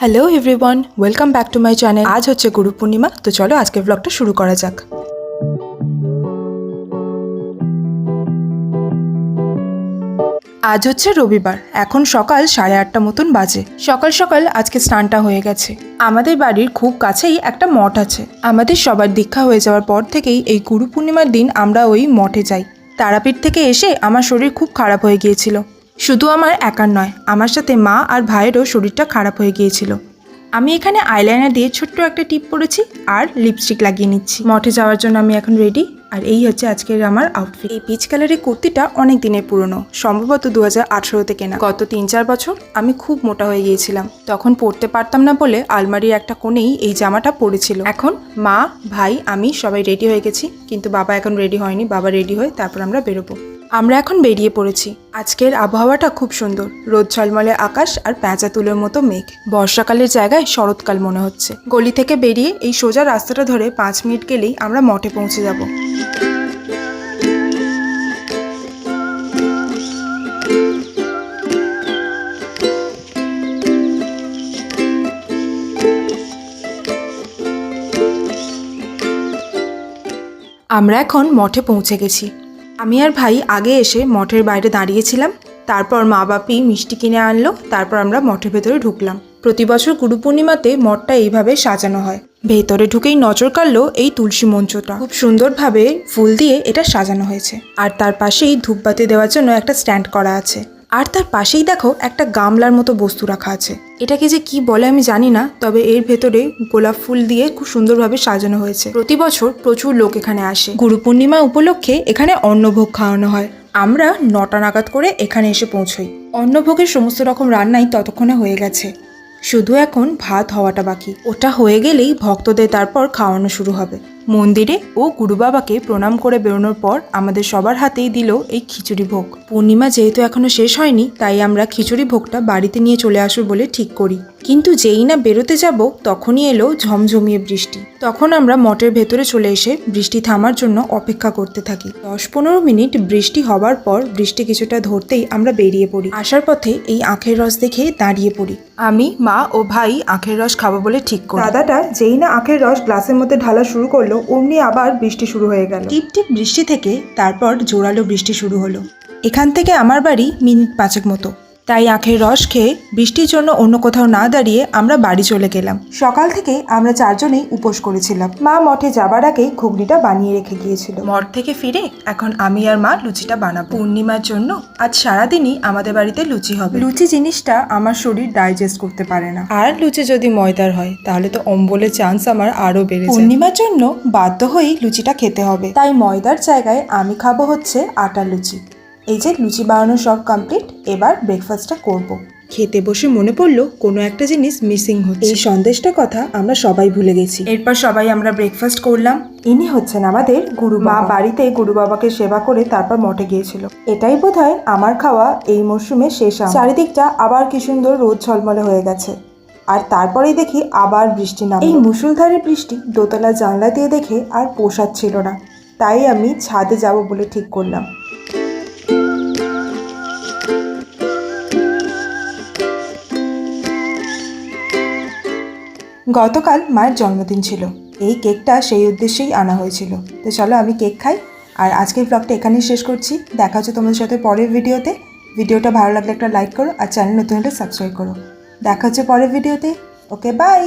Hello everyone, welcome back to my channel. আজ হচ্ছে গুরু পূর্ণিমা, তো চলো আজকের ব্লগটা শুরু করা যাক। আজ হচ্ছে রবিবার, এখন সকাল 8:30 মতন বাজে। সকাল সকাল আজকে স্নানটা হয়ে গেছে। আমাদের বাড়ির খুব কাছেই একটা মঠ আছে। আমাদের সবার দীক্ষা হয়ে যাওয়ার পর থেকেই এই গুরু পূর্ণিমার দিন আমরা ওই মঠে যাই। তারাপীঠ থেকে এসে আমার শরীর খুব খারাপ হয়ে গিয়েছিল। শুধু আমার একার নয়, আমার সাথে মা আর ভাইয়েরও শরীরটা খারাপ হয়ে গিয়েছিল। আমি এখানে আইলাইনার দিয়ে ছোট্ট একটা টিপ পরেছি আর লিপস্টিক লাগিয়ে নিচ্ছি। মঠে যাওয়ার জন্য আমি এখন রেডি। আর এই হচ্ছে আজকের আমার আউটফিট। এই পিচ কালারের কুর্তিটা অনেক দিনের পুরনো, সম্ভবত 2018-তে কেনা। গত 3-4 বছর আমি খুব মোটা হয়ে গিয়েছিলাম, তখন পরতে পারতাম না বলে আলমারির একটা কোণেই এই জামাটা পড়েছিল। এখন মা, ভাই, আমি সবাই রেডি হয়ে গেছি, কিন্তু বাবা এখন রেডি হয়নি। বাবা রেডি হয়ে তারপর আমরা বেরোবো। আমরা এখন বেরিয়ে পড়েছি। আজকের আবহাওয়াটা খুব সুন্দর, রোদ ঝলমলে আকাশ আর পেঁচা তুলোর মতো মেঘ। বর্ষাকালের জায়গায় শরৎকাল মনে হচ্ছে। গলি থেকে বেরিয়ে এই সোজা রাস্তাটা ধরে 5 মিনিট গেলেই আমরা মঠে পৌঁছে যাব। আমরা এখন মঠে পৌঁছে গেছি। আমি আর ভাই আগে এসে মঠের বাইরে দাঁড়িয়েছিলাম। তারপর মা বাপি মিষ্টি কিনে আনলো, তারপর আমরা মঠের ভেতরে ঢুকলাম। প্রতি বছর গুরু পূর্ণিমাতে মঠটা এইভাবে সাজানো হয়। ভেতরে ঢুকেই নজর কাড়লো এই তুলসী মঞ্চটা। খুব সুন্দরভাবে ফুল দিয়ে এটা সাজানো হয়েছে। আর তার পাশেই ধূপবাতি দেওয়ার জন্য একটা স্ট্যান্ড করা আছে। আর তার পাশেই দেখো একটা গামলার মতো বস্তু রাখা আছে। এটাকে যে কি বলে আমি জানি না, তবে এর ভেতরে গোলাপ ফুল দিয়ে খুব সুন্দরভাবে সাজানো হয়েছে। প্রতি বছর প্রচুর লোক এখানে আসে। গুরু পূর্ণিমা উপলক্ষে এখানে অন্নভোগ খাওয়ানো হয়। আমরা 9টা নাগাদ করে এখানে এসে পৌঁছই। অন্নভোগের সমস্ত রকম রান্নাই ততক্ষণে হয়ে গেছে, শুধু এখন ভাত হওয়াটা বাকি। ওটা হয়ে গেলেই ভক্তদের তারপর খাওয়ানো শুরু হবে। মন্দিরে ও গুরু বাবাকে প্রণাম করে বেরোনোর পর আমাদের সবার হাতেই দিল এই খিচুড়ি ভোগ। পূর্ণিমা যেহেতু এখনো শেষ হয়নি, তাই আমরা খিচুড়ি ভোগটা বাড়িতে নিয়ে চলে আসবো বলে ঠিক করি। কিন্তু যেই না বেরোতে যাব তখনই এলো ঝমঝমিয়ে বৃষ্টি। তখন আমরা মঠের ভেতরে চলে এসে বৃষ্টি থামার জন্য অপেক্ষা করতে থাকি। 10-15 মিনিট বৃষ্টি হবার পর বৃষ্টি কিছুটা ধরতেই আমরা বেরিয়ে পড়ি। আসার পথে এই আখের রস দেখে দাঁড়িয়ে পড়ি। আমি, মা ও ভাই আখের রস খাবো বলে ঠিক করি। দাদাটা যেই না আখের রস গ্লাসের মধ্যে ঢালা শুরু করলো, অমনি আবার বৃষ্টি শুরু হয়ে গেল। টিপ টিপ বৃষ্টি থেকে তারপর জোরালো বৃষ্টি শুরু হলো। এখান থেকে আমার বাড়ি মিনিট 5 মতো। তাই আখের রস খেয়ে বৃষ্টির জন্য অন্য কোথাও না দাঁড়িয়ে আমরা বাড়ি চলে গেলাম। সকাল থেকে আমরা 4 জনেই উপোস করেছিলাম। মা মঠে যাবার আগেই ঘুগনিটা বানিয়ে রেখে গিয়েছিল। মঠ থেকে ফিরে এখন আমি আর মা লুচিটা বানাবো। পূর্ণিমার জন্য আজ সারাদিনই আমাদের বাড়িতে লুচি হবে। লুচি জিনিসটা আমার শরীর ডাইজেস্ট করতে পারে না, আর লুচি যদি ময়দার হয় তাহলে তো অম্বলের চান্স আমার আরো বেড়ে যায়। পূর্ণিমার জন্য বাধ্য হয়েই লুচিটা খেতে হবে, তাই ময়দার জায়গায় আমি খাবো হচ্ছে আটার লুচি। এই যে লুচি বানানো সব কমপ্লিট, এবার ব্রেকফাস্টটা করব। খেতে বসে মনে পড়লো কোনো একটা জিনিস মিসিং হচ্ছে। এই সন্দেশটা কথা আমরা সবাই ভুলে গেছি। এরপর সবাই আমরা ব্রেকফাস্ট করলাম। ইনি হচ্ছেন আমাদের গুরু মা। বাড়িতে গুরু বাবাকে সেবা করে তারপর মঠে গিয়েছিল। এটাই বোধহয় আমার খাওয়া এই মরশুমে শেষ। চারিদিকটা আবার কি সুন্দর রোদ ঝলমলে হয়ে গেছে। আর তারপরেই দেখি আবার বৃষ্টি নামে। এই মুষলধারে বৃষ্টি দোতলা জানলা দিয়ে দেখে আর পোষাচ্ছিল না, তাই আমি ছাদে যাব বলে ঠিক করলাম। গতকাল মায়ের জন্মদিন ছিল, এই কেকটা সেই উদ্দেশ্যেই আনা হয়েছিল। তো চলো আমি কেক খাই। আর আজকের ব্লগটা এখানেই শেষ করছি। দেখা হচ্ছে তোমাদের সাথে পরের ভিডিওতে। ভিডিওটা ভালো লাগলে একটা লাইক করো, আর চ্যানেল নতুন হলে সাবস্ক্রাইব করো। দেখা হচ্ছে পরের ভিডিওতে। ওকে, বাই।